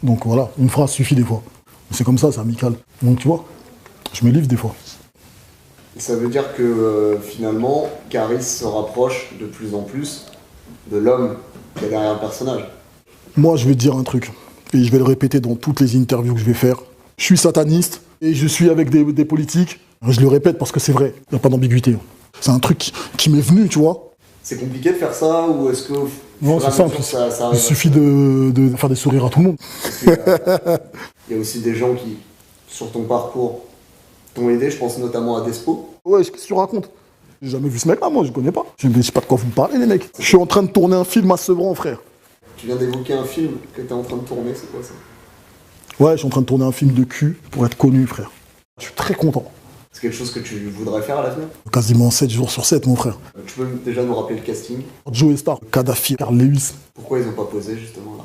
Donc voilà, une phrase suffit des fois. C'est comme ça, c'est amical. Donc tu vois, je me livre des fois. Ça veut dire que finalement, Caris se rapproche de plus en plus de l'homme qui est derrière le personnage. Moi, je vais te dire un truc, et je vais le répéter dans toutes les interviews que je vais faire. Je suis sataniste, et je suis avec des politiques. Je le répète parce que c'est vrai, il n'y a pas d'ambiguïté. C'est un truc qui m'est venu, tu vois. C'est compliqué de faire ça, ou est-ce que... Non, c'est simple, il suffit de faire des sourires à tout le monde. Il y a aussi des gens qui, sur ton parcours, t'ont aidé, je pense notamment à Despo. Ouais, qu'est-ce que tu racontes? J'ai jamais vu ce mec-là, moi, je connais pas. Je ne sais pas de quoi vous me parlez, les mecs. Je suis en train de tourner un film à Sevran, frère. Tu viens d'évoquer un film que t'es en train de tourner, c'est quoi ça? Ouais, je suis en train de tourner un film de cul pour être connu, frère. Je suis très content. C'est quelque chose que tu voudrais faire à l'avenir? Quasiment 7 jours sur 7, mon frère. Tu peux déjà nous rappeler le casting? Joe Star, Kadhafi, Carl Lewis. Pourquoi ils ont pas posé, justement, là?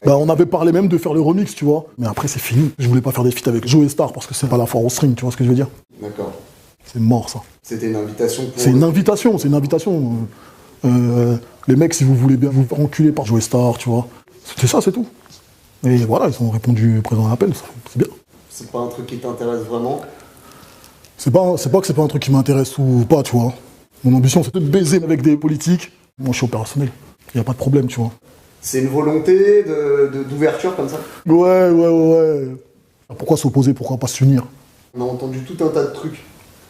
Bah, on avait parlé même de faire le remix, tu vois. Mais après, c'est fini. Je voulais pas faire des feats avec Joe Star parce que c'est pas la foire au string, tu vois ce que je veux dire? D'accord. C'est mort, ça. C'était une invitation pour... C'est une invitation, c'est une invitation. Les mecs, si vous voulez bien vous faire enculer par Joe Star, tu vois. C'était ça, c'est tout. Et voilà, ils ont répondu présent à l'appel, c'est bien. C'est pas un truc qui t'intéresse vraiment? C'est pas que c'est pas un truc qui m'intéresse ou pas, tu vois. Mon ambition, c'est de baiser avec des politiques. Moi, je suis opérationnel. Il n'y a pas de problème, tu vois. C'est une volonté d'ouverture comme ça? Ouais. Pourquoi s'opposer? Pourquoi pas s'unir? On a entendu tout un tas de trucs.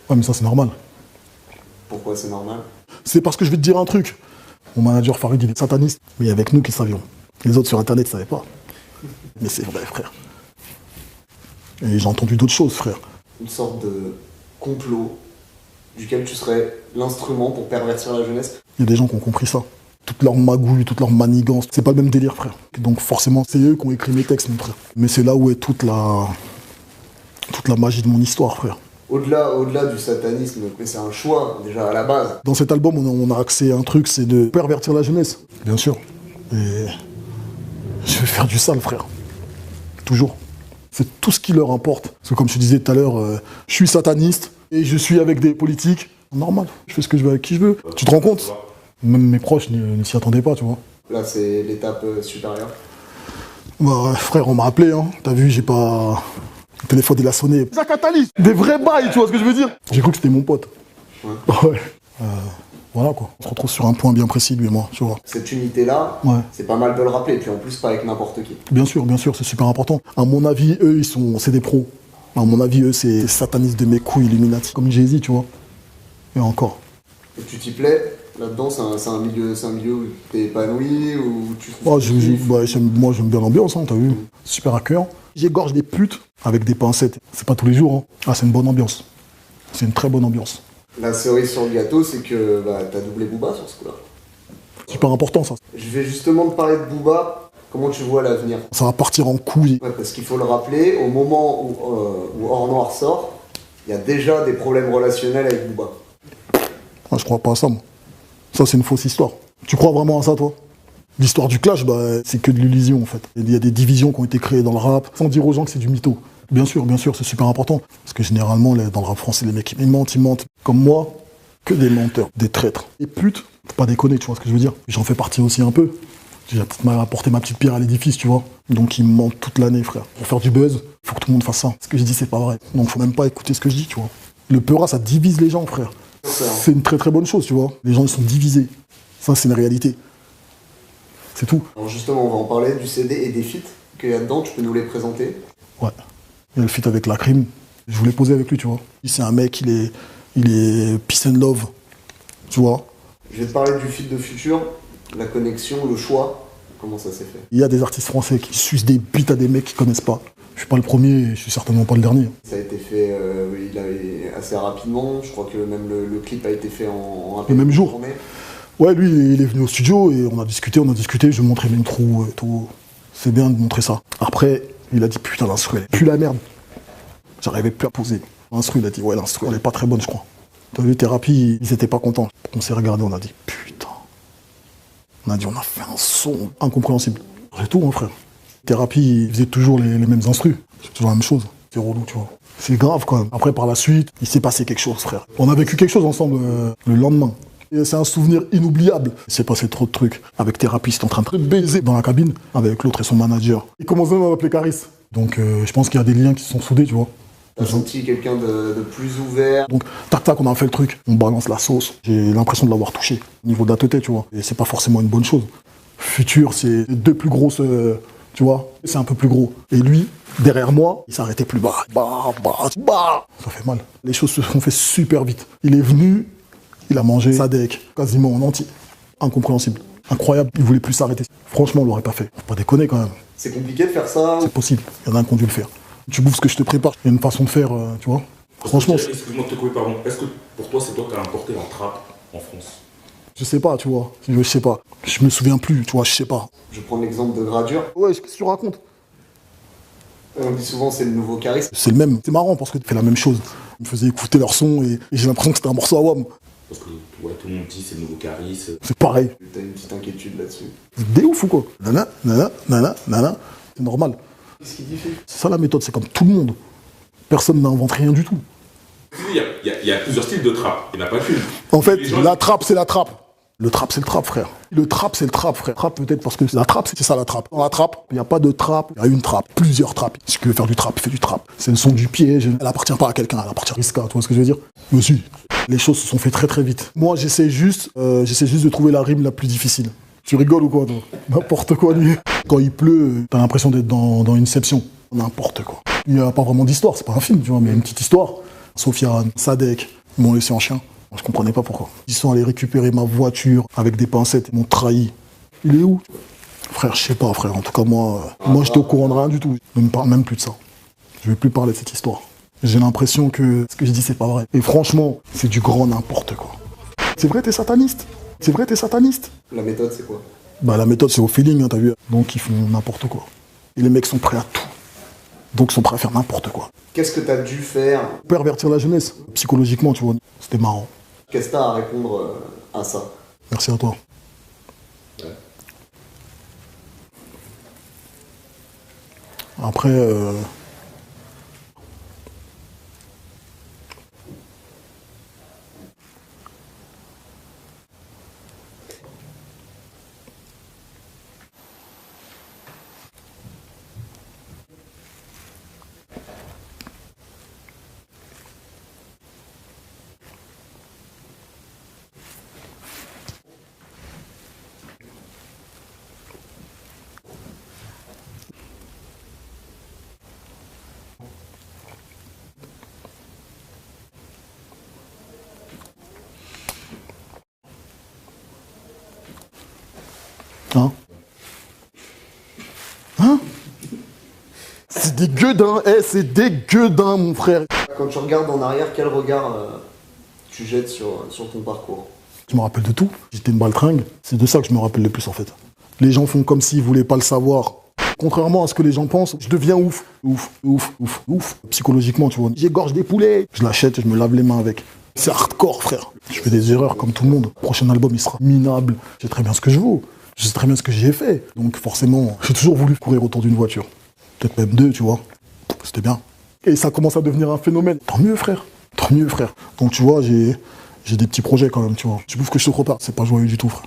Ouais, mais ça, c'est normal. Pourquoi c'est normal? C'est parce que je vais te dire un truc. Mon manager Farid, il est sataniste. Mais il y avait que nous qui savions. Les autres sur Internet ne savaient pas. Mais c'est vrai, frère. Et j'ai entendu d'autres choses, frère. Une sorte de complot duquel tu serais l'instrument pour pervertir la jeunesse? Il y a des gens qui ont compris ça. Toute leur magouille, toute leur manigance, c'est pas le même délire, frère. Donc forcément, c'est eux qui ont écrit mes textes, mon frère. Mais c'est là où est toute la magie de mon histoire, frère. Au-delà du satanisme, mais c'est un choix, déjà, à la base. Dans cet album, on a axé un truc, c'est de pervertir la jeunesse, bien sûr. Et je vais faire du sale, frère. Toujours. C'est tout ce qui leur importe. Parce que comme je te disais tout à l'heure, je suis sataniste et je suis avec des politiques. Normal, je fais ce que je veux avec qui je veux. Tu te rends compte? Même mes proches ne s'y attendaient pas, tu vois. Là, c'est l'étape supérieure. Bah, frère, on m'a appelé, hein. T'as vu, j'ai pas... Le téléphone, il a sonné. Ça catalyse. Des vrais bails, tu vois ce que je veux dire? J'ai cru que c'était mon pote. Ouais. Voilà, quoi. On se retrouve sur un point bien précis, lui et moi, tu vois. Cette unité-là, ouais. C'est pas mal de le rappeler. Puis en plus, pas avec n'importe qui. Bien sûr, c'est super important. À mon avis, eux, c'est des pros. À mon avis, eux, c'est des satanistes de mes couilles Illuminati. Comme Jay-Z, tu vois. Et encore. Et tu t'y plais? Là-dedans, c'est un milieu où t'es épanoui, où tu trouves... Moi, j'aime bien l'ambiance, hein, t'as vu. Super accueillant. J'égorge des putes avec des pincettes. C'est pas tous les jours, hein. Ah, c'est une bonne ambiance. C'est une très bonne ambiance. La cerise sur le gâteau, c'est que t'as doublé Booba sur ce coup-là. Super important, ça. Je vais justement te parler de Booba. Comment tu vois l'avenir? Ça va partir en couille. Ouais, parce qu'il faut le rappeler, au moment où Hors Noir sort, il y a déjà des problèmes relationnels avec Booba. Ah, je crois pas à ça, moi. Ça, c'est une fausse histoire. Tu crois vraiment à ça, toi? L'histoire du clash, c'est que de l'illusion, en fait. Il y a des divisions qui ont été créées dans le rap, sans dire aux gens que c'est du mytho. Bien sûr, c'est super important. Parce que généralement, dans le rap français, les mecs, ils mentent. Comme moi, que des menteurs, des traîtres. Et putes, faut pas déconner, tu vois ce que je veux dire. J'en fais partie aussi un peu. J'ai apporté ma petite pierre à l'édifice, tu vois. Donc ils me mentent toute l'année, frère. Pour faire du buzz, faut que tout le monde fasse ça. Ce que je dis, c'est pas vrai. Donc faut même pas écouter ce que je dis, tu vois. Le peura, ça divise les gens, frère. C'est une très très bonne chose, tu vois. Les gens, ils sont divisés. Ça, c'est une réalité. C'est tout. Alors justement, on va en parler du CD et des feats qu'il y a dedans. Tu peux nous les présenter? Ouais. Il y a le feat avec Lacrim. Je voulais poser avec lui, tu vois. C'est un mec, il est peace and love, tu vois. Je vais te parler du feat de Futur, la connexion, le choix. Comment ça s'est fait? Il y a des artistes français qui sucent des beats à des mecs qu'ils connaissent pas. Je suis pas le premier, je suis certainement pas le dernier. Ça a été fait assez rapidement. Je crois que même le clip a été fait en le même jour. Ouais, lui, il est venu au studio et on a discuté, je lui ai montré l'intro et tout. C'est bien de montrer ça. Après, il a dit putain, l'instru, elle pue la merde. J'arrivais plus à poser. L'instru, il a dit ouais, l'instru, elle est pas très bonne, je crois. T'as vu, Thérapie, ils étaient pas contents. On s'est regardé, on a dit putain. On a dit, on a fait un son incompréhensible. C'est tout, mon frère. Thérapie, il faisait toujours les mêmes instrus. C'est toujours la même chose. C'est relou, tu vois. C'est grave, quand même. Après, par la suite, il s'est passé quelque chose, frère. On a vécu quelque chose ensemble le lendemain. Et c'est un souvenir inoubliable. Il s'est passé trop de trucs. Avec Thérapie, c'était en train de baiser dans la cabine avec l'autre et son manager. Il commence même à m'appeler Caris. Donc je pense qu'il y a des liens qui se sont soudés, tu vois. T'as senti quelqu'un de plus ouvert. Donc, tac, on a fait le truc, on balance la sauce. J'ai l'impression de l'avoir touché au niveau de la tête, tu vois. Et c'est pas forcément une bonne chose. Futur, c'est les deux plus grosses, tu vois. C'est un peu plus gros. Et lui, derrière moi, il s'arrêtait plus bas. Ça fait mal. Les choses se sont fait super vite. Il est venu, il a mangé Sadek quasiment en entier. Incompréhensible. Incroyable. Il voulait plus s'arrêter. Franchement, on l'aurait pas fait. Faut pas déconner quand même. C'est compliqué de faire ça. C'est possible. Il y en a un qui ont dû le faire. Tu bouffes ce que je te prépare. Il y a une façon de faire, tu vois. Franchement. Excuse-moi de te couper, pardon. Est-ce que pour toi, c'est toi qui as importé la trappe en France? Je sais pas, tu vois. Je sais pas. Je me souviens plus, tu vois, je sais pas. Je prends l'exemple de Gradure. Ouais, qu'est-ce que tu racontes? On dit souvent c'est le nouveau Caris. C'est le même. C'est marrant parce que tu fais la même chose. Ils me faisaient écouter leur son et j'ai l'impression que c'était un morceau à WAM. Parce que ouais, tout le monde dit c'est le nouveau Caris. C'est pareil. T'as une petite inquiétude là-dessus. C'est des ouf ou quoi? Nana. C'est normal. Qu'est-ce qu'il dit, fait? C'est ça la méthode, c'est comme tout le monde. Personne n'invente rien du tout. Il y a plusieurs styles de trappe, il n'y en a pas qu'une. En fait, Les gens- la trappe, c'est la trappe. Le trap, c'est le trap, frère. Le trap, c'est le trap, frère. Trap, peut-être parce que la trappe, c'est ça la trappe. Dans la trappe, il n'y a pas de trappe, il y a une trappe, plusieurs trappes. Si tu veux faire du trap, fais du trap. C'est le son du piège. Elle appartient pas à quelqu'un, elle appartient à Riska, tu vois ce que je veux dire? Mais aussi, les choses se sont fait très très vite. Moi, j'essaie juste de trouver la rime la plus difficile. Tu rigoles ou quoi, toi? N'importe quoi, lui. Quand il pleut, t'as l'impression d'être dans Inception. N'importe quoi. Il n'y a pas vraiment d'histoire, c'est pas un film, tu vois, mais il y a une petite histoire. Sofiane, Sadek, ils m'ont laissé en chien. Je comprenais pas pourquoi. Ils sont allés récupérer ma voiture avec des pincettes, ils m'ont trahi. Il est où? Frère, je sais pas, frère. En tout cas, moi j'étais au courant de rien du tout. Ne me parle même plus de ça. Je vais plus parler de cette histoire. J'ai l'impression que ce que je dis, c'est pas vrai. Et franchement, c'est du grand n'importe quoi. C'est vrai, t'es sataniste? C'est vrai, t'es sataniste? La méthode, c'est quoi? Bah, la méthode, c'est au feeling, hein, t'as vu? Donc, ils font n'importe quoi. Et les mecs sont prêts à tout. Donc, ils sont prêts à faire n'importe quoi. Qu'est-ce que t'as dû faire? Pervertir la jeunesse, psychologiquement, tu vois. C'était marrant. Qu'est-ce que t'as à répondre à ça? Merci à toi. Ouais. Après, hein? Hein? C'est des gueudins, c'est des gueudins, mon frère. Quand tu regardes en arrière, quel regard tu jettes sur ton parcours? Je me rappelle de tout. J'étais une baltringue. C'est de ça que je me rappelle le plus, en fait. Les gens font comme s'ils voulaient pas le savoir. Contrairement à ce que les gens pensent, je deviens ouf. Ouf. Psychologiquement, tu vois. J'égorge des poulets. Je l'achète et je me lave les mains avec. C'est hardcore, frère. Je fais des erreurs comme tout le monde. Le prochain album, il sera minable. Je sais très bien ce que je vaux. Je sais très bien ce que j'ai fait. Donc forcément, j'ai toujours voulu courir autour d'une voiture. Peut-être même deux, tu vois. C'était bien. Et ça commence à devenir un phénomène. Tant mieux, frère. Tant mieux, frère. Donc tu vois, j'ai des petits projets quand même, tu vois. Tu bouffes que je te prépare. C'est pas joyeux du tout, frère.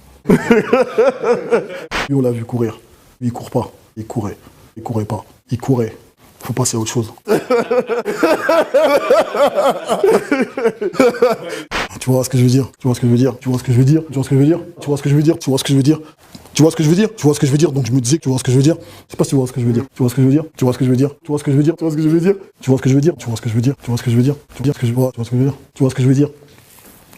Lui, on l'a vu courir. Lui, il court pas. Il courait. Il courait pas. Il courait. Faut passer à autre chose. Tu vois ce que je veux dire? Tu vois ce que je veux dire? Tu vois ce que je veux dire? Tu vois ce que je veux dire? Tu vois ce que je veux dire? Tu vois ce que je veux dire? Tu vois ce que je veux dire? Tu vois ce que je veux dire? Donc je me disais que tu vois ce que je veux dire. Je sais pas si tu vois ce que je veux dire. Tu vois ce que je veux dire? Tu vois ce que je veux dire? Tu vois ce que je veux dire? Tu vois ce que je veux dire? Tu vois ce que je veux dire? Tu vois ce que je veux dire? Tu vois ce que je veux dire? Tu vois ce que je vois? Tu vois ce que je veux dire? Tu vois ce que je veux dire?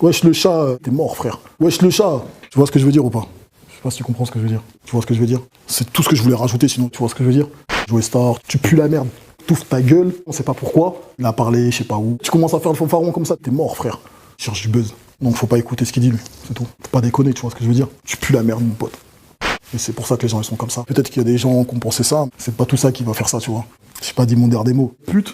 Wesh le chat, t'es mort, frère. Wesh le chat. Tu vois ce que je veux dire ou pas? Je sais pas si tu comprends ce que je veux dire. Tu vois ce que je veux dire? C'est tout ce que je voulais rajouter, sinon tu vois ce que je veux dire? Jouer star, tu pues la merde. T'ouvres ta gueule, on sait pas pourquoi. Il a parlé, je sais pas où. Tu commences à faire le fanfaron comme ça, t'es mort, frère. Tu cherches du buzz. Donc faut pas écouter ce qu'il dit, lui. C'est tout. Faut pas déconner, tu vois ce que je veux dire? Tu pues la merde, mon pote. Et c'est pour ça que les gens ils sont comme ça. Peut-être qu'il y a des gens qui ont pensé ça. C'est pas tout ça qui va faire ça, tu vois. J'ai pas dit mon dernier mot. Pute,